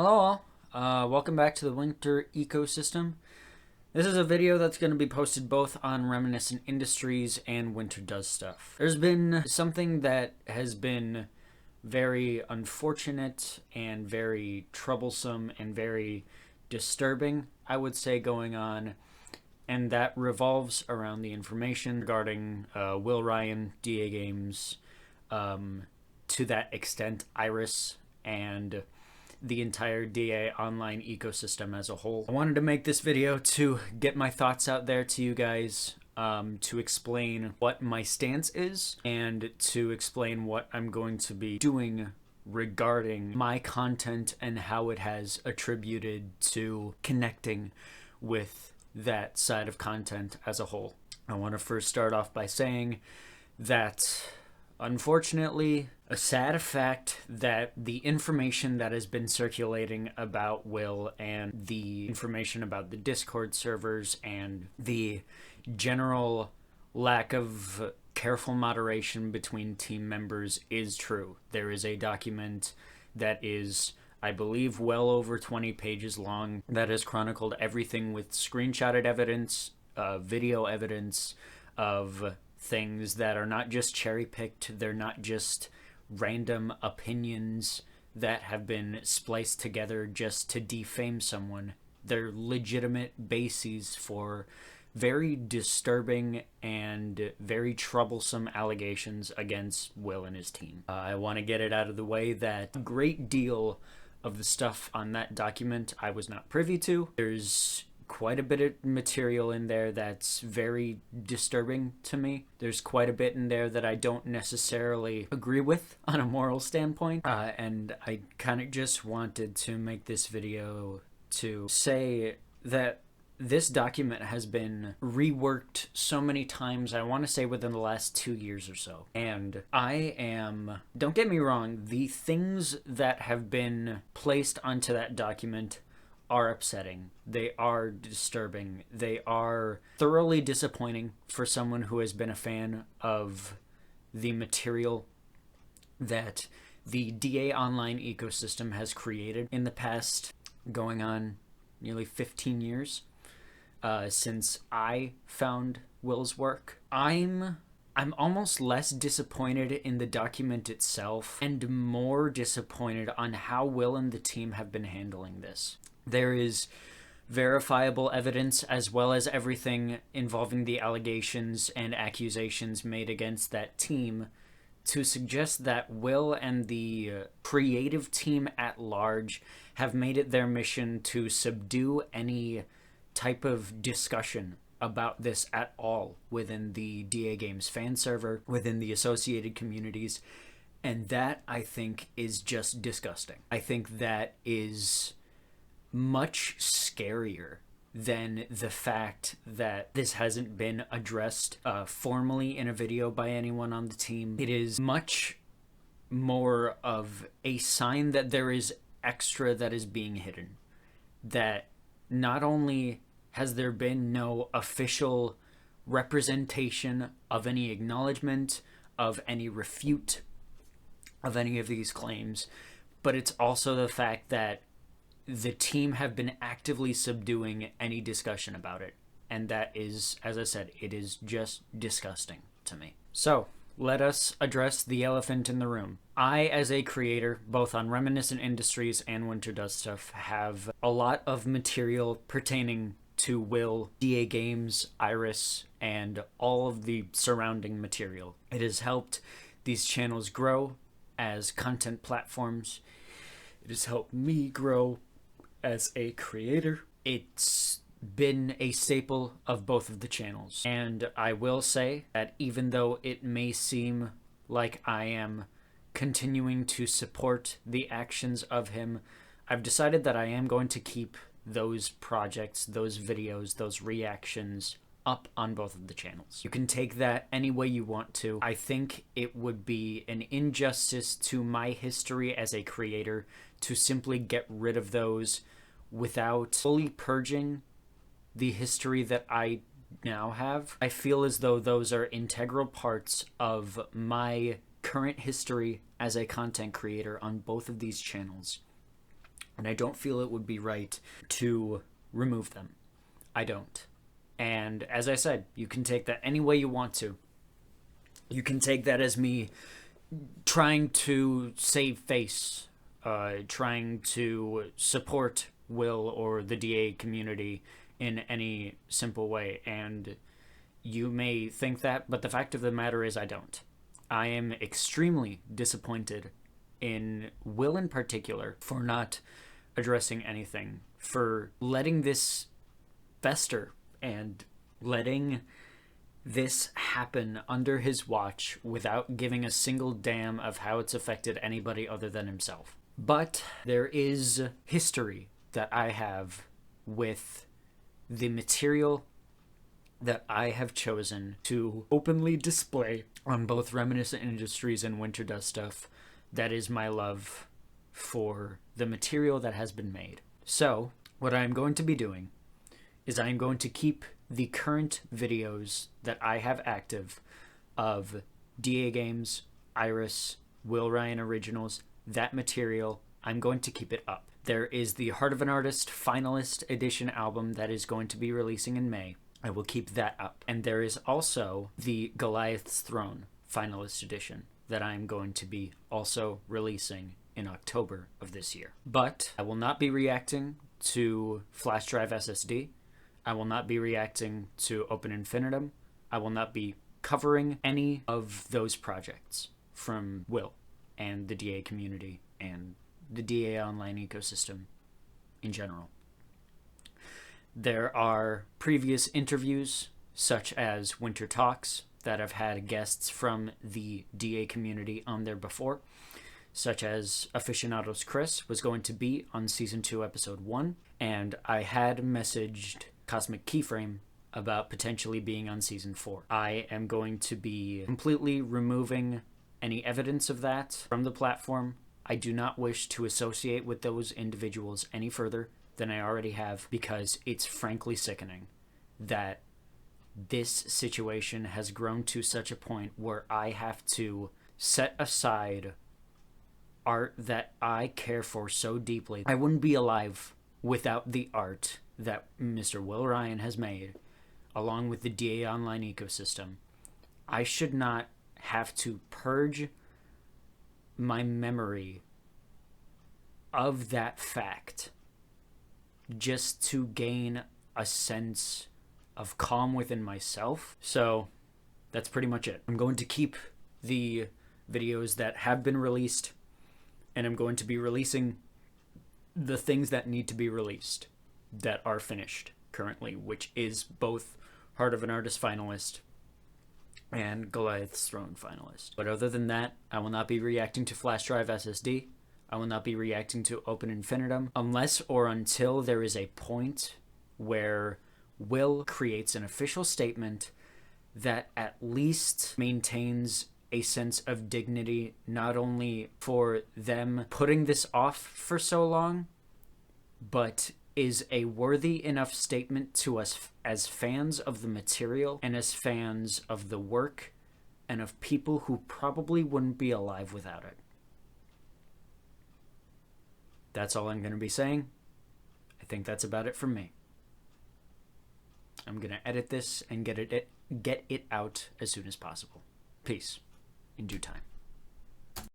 Hello all, welcome back to the Winter Ecosystem. This is a video that's going to be posted both on Reminiscent Industries and Winter Does Stuff. There's been something that has been very unfortunate and very troublesome and very disturbing, I would say, going on, and that revolves around the information regarding Will Ryan, DAGames, to that extent Iris, and the entire DA online ecosystem as a whole. I wanted to make this video to get my thoughts out there to you guys, to explain what my stance is and to explain what I'm going to be doing regarding my content and how it has attributed to connecting with that side of content as a whole. I want to first start off by saying that unfortunately, a sad fact that the information that has been circulating about Will and the information about the Discord servers and the general lack of careful moderation between team members is true. There is a document that is, I believe, well over 20 pages long that has chronicled everything with screenshotted evidence, video evidence of things that are not just cherry-picked, they're not just random opinions that have been spliced together just to defame someone. They're legitimate bases for very disturbing and very troublesome allegations against Will and his team. I want to get it out of the way that a great deal of the stuff on that document I was not privy to. There's quite a bit of material in there that's very disturbing to me. There's quite a bit in there that I don't necessarily agree with on a moral standpoint, and I kind of just wanted to make this video to say that this document has been reworked so many times, I want to say within the last 2 years or so. And don't get me wrong, the things that have been placed onto that document are upsetting. They are disturbing. They are thoroughly disappointing for someone who has been a fan of the material that the DA online ecosystem has created in the past, going on nearly 15 years since I found Will's work. I'm almost less disappointed in the document itself and more disappointed on how Will and the team have been handling this. There is verifiable evidence, as well as everything involving the allegations and accusations made against that team, to suggest that Will and the creative team at large have made it their mission to subdue any type of discussion about this at all within the DAGames fan server, within the associated communities, and that, I think, is just disgusting. I think that is much scarier than the fact that this hasn't been addressed formally in a video by anyone on the team. It is much more of a sign that there is extra that is being hidden. That not only has there been no official representation of any acknowledgement, of any refute of any of these claims, but it's also the fact that the team have been actively subduing any discussion about it. And that is, as I said, it is just disgusting to me. So, let us address the elephant in the room. I, as a creator, both on Reminiscent Industries and Winter Does Stuff, have a lot of material pertaining to Will, DAGames, Iris, and all of the surrounding material. It has helped these channels grow as content platforms. It has helped me grow as a creator. It's been a staple of both of the channels. And I will say that even though it may seem like I am continuing to support the actions of him, I've decided that I am going to keep those projects, those videos, those reactions up on both of the channels. You can take that any way you want to. I think it would be an injustice to my history as a creator to simply get rid of those without fully purging the history that I now have. I feel as though those are integral parts of my current history as a content creator on both of these channels. and I don't feel it would be right to remove them. I don't. And as I said, you can take that any way you want to. You can take that as me trying to save face, trying to support Will or the DA community in any simple way. And you may think that, but the fact of the matter is I don't. I am extremely disappointed in Will in particular for not addressing anything, for letting this fester and letting this happen under his watch without giving a single damn of how it's affected anybody other than himself. But there is history that I have with the material that I have chosen to openly display on both Reminiscent Industries and Winter Does Stuff. That is my love for the material that has been made. So, what I'm going to be doing is I'm going to keep the current videos that I have active of DAGames, Iris, Will Ryan Originals, that material. I'm going to keep it up. There is the Heart of an Artist Finalist Edition album that is going to be releasing in May. I will keep that up. And there is also the Goliath's Throne Finalist Edition that I'm going to be also releasing in October of this year. But I will not be reacting to Flash Drive SSD. I will not be reacting to Open Infinitum. I will not be covering any of those projects from Will and the DA community and the DA online ecosystem in general. There are previous interviews, such as Winter Talks, that have had guests from the DA community on there before, such as Aficionados Chris was going to be on Season 2, Episode 1, and I had messaged Cosmic Keyframe about potentially being on Season 4. I am going to be completely removing any evidence of that from the platform. I do not wish to associate with those individuals any further than I already have, because it's frankly sickening that this situation has grown to such a point where I have to set aside art that I care for so deeply. I wouldn't be alive without the art that Mr. Will Ryan has made, along with the DA online ecosystem. I should not have to purge my memory of that fact just to gain a sense of calm within myself. So that's pretty much it. I'm going to keep the videos that have been released, and I'm going to be releasing the things that need to be released that are finished currently, which is both Heart of an Artist finalist and Goliath's Throne finalist. But other than that, I will not be reacting to Flash Drive SSD. I will not be reacting to Open Infinitum unless or until there is a point where Will creates an official statement that at least maintains a sense of dignity, not only for them putting this off for so long, but is a worthy enough statement to us as fans of the material and as fans of the work and of people who probably wouldn't be alive without it. That's all I'm going to be saying. I think that's about it from me. I'm going to edit this and get it out as soon as possible. Peace. In due time.